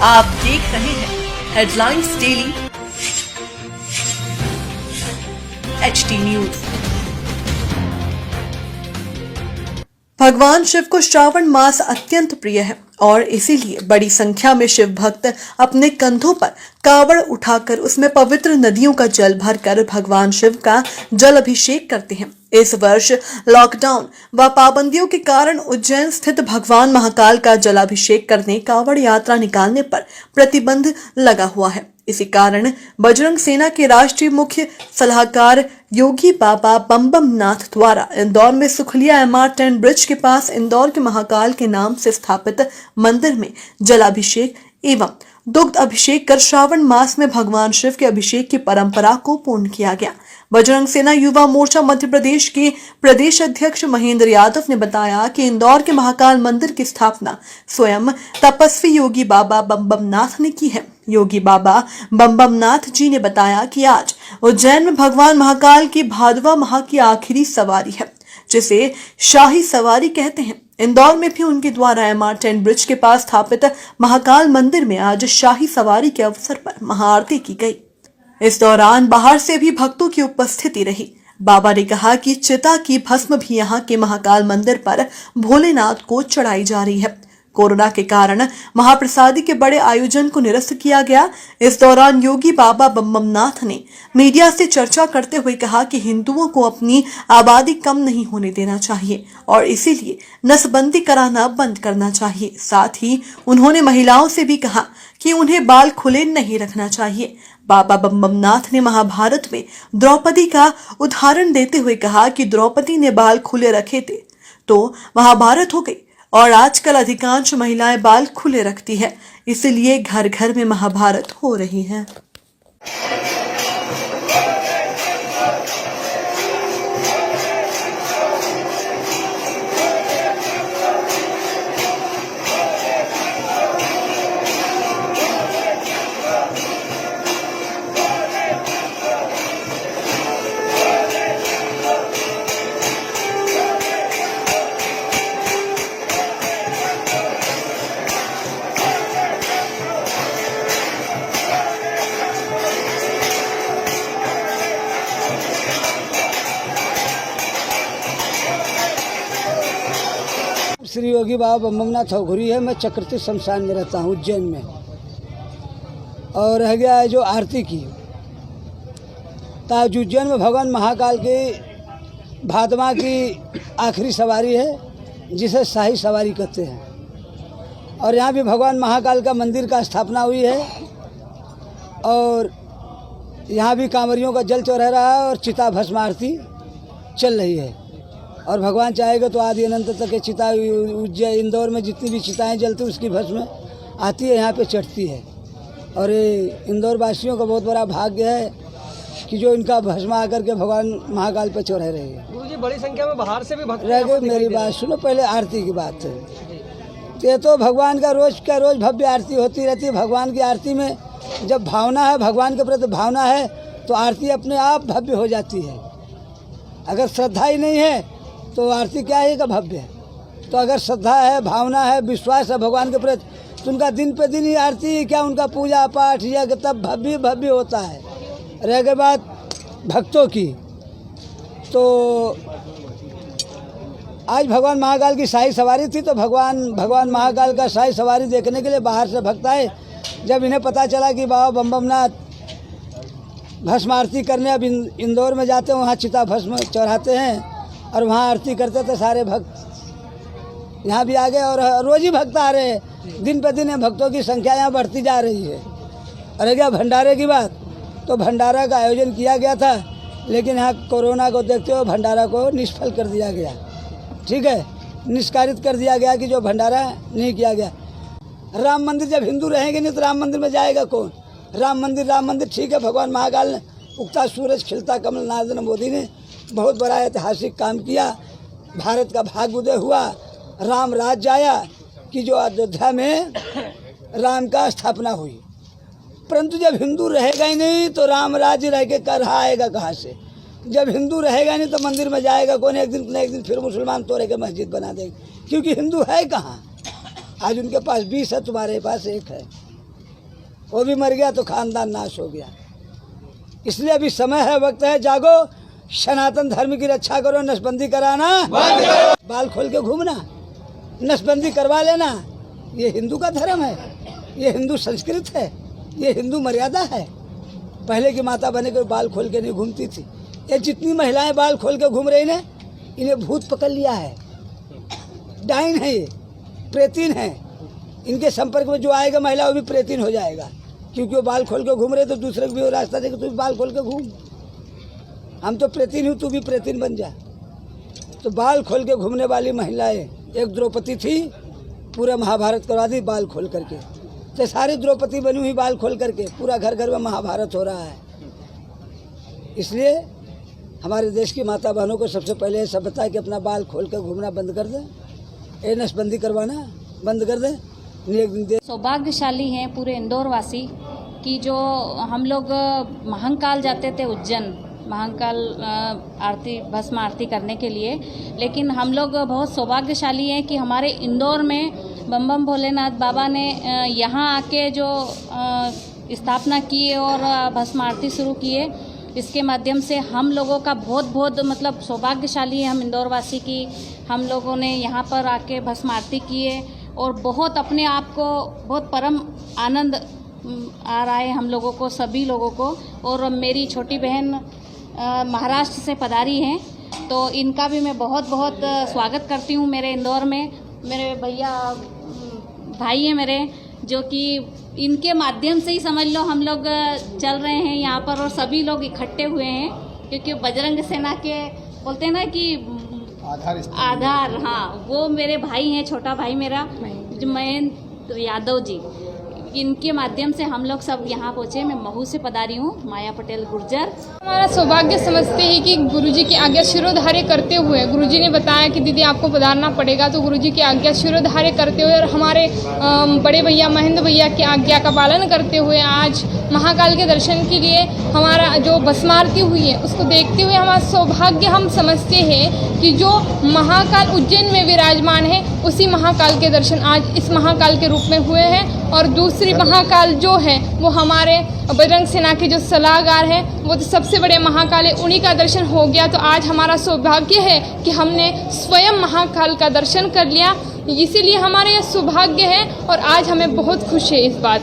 आप देख रहे हैं हेडलाइंस डेली HD न्यूज। भगवान शिव को श्रावण मास अत्यंत प्रिय है और इसीलिए बड़ी संख्या में शिव भक्त अपने कंधों पर कावड़ उठाकर उसमें पवित्र नदियों का जल भरकर भगवान शिव का जल अभिषेक करते हैं। इस वर्ष लॉकडाउन व पाबंदियों के कारण उज्जैन स्थित भगवान महाकाल का जलाभिषेक करने कावड़ यात्रा निकालने पर प्रतिबंध लगा हुआ है। इसी कारण बजरंग सेना के राष्ट्रीय मुख्य सलाहकार योगी बाबा बम बम नाथ द्वारा इंदौर में सुखलिया MR10 ब्रिज के पास इंदौर के महाकाल के नाम से स्थापित मंदिर में जलाभिषेक एवं दुग्ध अभिषेक कर श्रावण मास में भगवान शिव के अभिषेक की परंपरा को पूर्ण किया गया। बजरंग सेना युवा मोर्चा मध्य प्रदेश के प्रदेश अध्यक्ष महेंद्र यादव ने बताया कि इंदौर के महाकाल मंदिर की स्थापना स्वयं तपस्वी योगी बाबा बम बम नाथ ने की है। योगी बाबा बम बम नाथ जी ने बताया कि आज उज्जैन में भगवान महाकाल की भादवा माह की आखिरी सवारी है, जिसे शाही सवारी कहते हैं। इंदौर में भी उनके द्वारा MR10 ब्रिज के पास स्थापित महाकाल मंदिर में आज शाही सवारी के अवसर पर महाआरती की गई। इस दौरान बाहर से भी भक्तों की उपस्थिति रही। बाबा ने कहा कि चिता की भस्म भी यहाँ के महाकाल मंदिर पर भोलेनाथ को चढ़ाई जा रही है। कोरोना के कारण महाप्रसादी के बड़े आयोजन को निरस्त किया गया। इस दौरान योगी बाबा बम बम नाथ ने मीडिया से चर्चा करते हुए कहा कि हिंदुओं को अपनी आबादी कम नहीं होने देना चाहिए और इसीलिए नसबंदी कराना बंद करना चाहिए। साथ ही उन्होंने महिलाओं से भी कहा कि उन्हें बाल खुले नहीं रखना चाहिए। बाबा बम बम नाथ ने महाभारत में द्रौपदी का उदाहरण देते हुए कहा कि द्रौपदी ने बाल खुले रखे थे तो महाभारत हो गई और आजकल अधिकांश महिलाएं बाल खुले रखती है, इसलिए घर घर में महाभारत हो रही है। श्री योगी बाबा बम बम नाथ घुरी है। मैं चक्रतीर्थ शमशान में रहता हूँ उज्जैन में। और रह गया है जो आरती की, ताज उज्जैन में भगवान महाकाल की भादमा की आखिरी सवारी है, जिसे शाही सवारी कहते हैं। और यहाँ भी भगवान महाकाल का मंदिर का स्थापना हुई है और यहाँ भी कांवरियों का जल चढ़ा रहा है और चिता भस्म आरती चल रही है। और भगवान चाहेगा तो आदि अनंत तक के चिता उज्जैन इंदौर में जितनी भी चिताएं जलती उसकी भस्म आती है, यहाँ पे चढ़ती है। और ये इंदौर वासियों का बहुत बड़ा भाग्य है कि जो इनका भस्म आकर के भगवान महाकाल पे चढ़े रहे हैं। गुरुजी बड़ी संख्या में बाहर से भी भक्त रह गए। मेरी बात सुनो, पहले आरती की बात है। ये तो भगवान का रोज भव्य आरती होती रहती है। भगवान की आरती में जब भावना है, भगवान के प्रति भावना है, तो आरती अपने आप भव्य हो जाती है। अगर श्रद्धा ही नहीं है तो आरती क्या है का भव्य है। तो अगर श्रद्धा है, भावना है, विश्वास है भगवान के प्रति, तो उनका दिन पे दिन ही आरती क्या, उनका पूजा पाठ यज्ञ तब भव्य भव्य होता है। रह गई बात भक्तों की, तो आज भगवान महाकाल की शाही सवारी थी, तो भगवान महाकाल का शाही सवारी देखने के लिए बाहर से भक्त आए। जब इन्हें पता चला कि बाबा बम बम नाथ भस्म आरती करने अब इंदौर में जाते हैं, वहाँ चिता भस्म चढ़ाते हैं और वहाँ आरती करते थे, सारे भक्त यहाँ भी आ गए और रोज ही भक्त आ रहे हैं। दिन पे दिन भक्तों की संख्या यहाँ बढ़ती जा रही है। अरे क्या भंडारे की बात, तो भंडारा का आयोजन किया गया था, लेकिन यहाँ कोरोना को देखते हुए भंडारा को निष्फल कर दिया गया। ठीक है, निष्कासित कर दिया गया कि जो भंडारा नहीं किया गया। राम मंदिर जब हिंदू रहेंगे नहीं तो राम मंदिर में जाएगा कौन। राम मंदिर ठीक है। भगवान महाकाल ने उगता सूरज खिलता कमल नरेंद्र मोदी ने बहुत बड़ा ऐतिहासिक काम किया। भारत का भाग्य उदय हुआ, राम राज्य आया कि जो अयोध्या में राम का स्थापना हुई। परंतु जब हिंदू रहेगा ही नहीं तो राम राज्य रह के कर आएगा कहाँ से। जब हिंदू रहेगा नहीं तो मंदिर में जाएगा कौन। एक दिन फिर मुसलमान तोड़े के मस्जिद बना देगा, क्योंकि हिंदू है कहाँ। आज उनके पास 20 है, तुम्हारे पास 1 है। वो भी मर गया तो खानदान नाश हो गया। इसलिए अभी समय है, वक्त है, जागो, सनातन धर्म की रक्षा करो, नसबंदी कराना बंद करो, बाल खोल के घूमना, नसबंदी करवा लेना। ये हिंदू का धर्म है, ये हिंदू संस्कृत है, ये हिंदू मर्यादा है। पहले की माता बने के बाल खोल के नहीं घूमती थी। ये जितनी महिलाएं बाल खोल के घूम रही ने, इन्हें भूत पकड़ लिया है, डाइन है, ये प्रेतीन है। इनके संपर्क में जो आएगा महिला वो भी प्रेतीन हो जाएगा, क्योंकि वो बाल खोल के घूम रहे तो दूसरे को भी वो रास्ता देगा, तू भी बाल खोल के घूम, हम तो प्रेतीन हूँ, तू भी प्रेतीन बन जा। तो बाल खोल के घूमने वाली महिलाएं, एक द्रौपदी थी, पूरा महाभारत करवा दी बाल खोल करके। तो सारी द्रौपदी बनी हुई बाल खोल करके, पूरा घर घर में महाभारत हो रहा है। इसलिए हमारे देश की माता बहनों को सबसे पहले ये सब बताए कि अपना बाल खोल कर घूमना बंद कर दे, ये नसबंदी करवाना बंद कर दे। सौभाग्यशाली हैं पूरे इंदौर वासी कि जो हम लोग महाकाल जाते थे उज्जैन, महाकाल आरती, भस्म आरती करने के लिए, लेकिन हम लोग बहुत सौभाग्यशाली हैं कि हमारे इंदौर में बम बम भोलेनाथ बाबा ने यहाँ आके जो स्थापना की और भस्म आरती शुरू किए, इसके माध्यम से हम लोगों का बहुत मतलब सौभाग्यशाली है हम इंदौर वासी की। हम लोगों ने यहाँ पर आके भस्म आरती किए और बहुत अपने आप को बहुत परम आनंद आ रहा है हम लोगों को, सभी लोगों को। और मेरी छोटी बहन महाराष्ट्र से पधारी हैं, तो इनका भी मैं बहुत स्वागत करती हूँ मेरे इंदौर में। मेरे भैया भाई हैं मेरे, जो कि इनके माध्यम से ही समझ लो हम लोग चल रहे हैं यहाँ पर, और सभी लोग इकट्ठे हुए हैं, क्योंकि बजरंग सेना के बोलते हैं ना कि आधार, हाँ, वो मेरे भाई हैं, छोटा भाई मेरा महेंद्र यादव जी, इनके माध्यम से हम लोग सब यहाँ पहुँचे। मैं महू से पधारी हूँ, माया पटेल गुर्जर। हमारा सौभाग्य समझते हैं कि गुरुजी की आज्ञा शिरोधार्य करते हुए, गुरुजी ने बताया कि दीदी आपको पधारना पड़ेगा, तो गुरुजी की आज्ञा शिरोधार्य करते हुए और हमारे बड़े भैया महेंद्र भैया की आज्ञा का पालन करते हुए आज महाकाल के दर्शन के लिए हमारा जो भस्म आरती हुई है उसको देखते हुए हमारा सौभाग्य हम समझते हैं कि जो महाकाल उज्जैन में विराजमान है उसी महाकाल के दर्शन आज इस महाकाल के रूप में हुए हैं। और दूसरी महाकाल जो है वो हमारे बजरंग सेना के जो सलाहकार है, वो तो सबसे बड़े महाकाल है, उन्हीं का दर्शन हो गया। तो आज हमारा सौभाग्य है कि हमने स्वयं महाकाल का दर्शन कर लिया, इसीलिए हमारा यह सौभाग्य है और आज हमें बहुत खुशी है इस बात।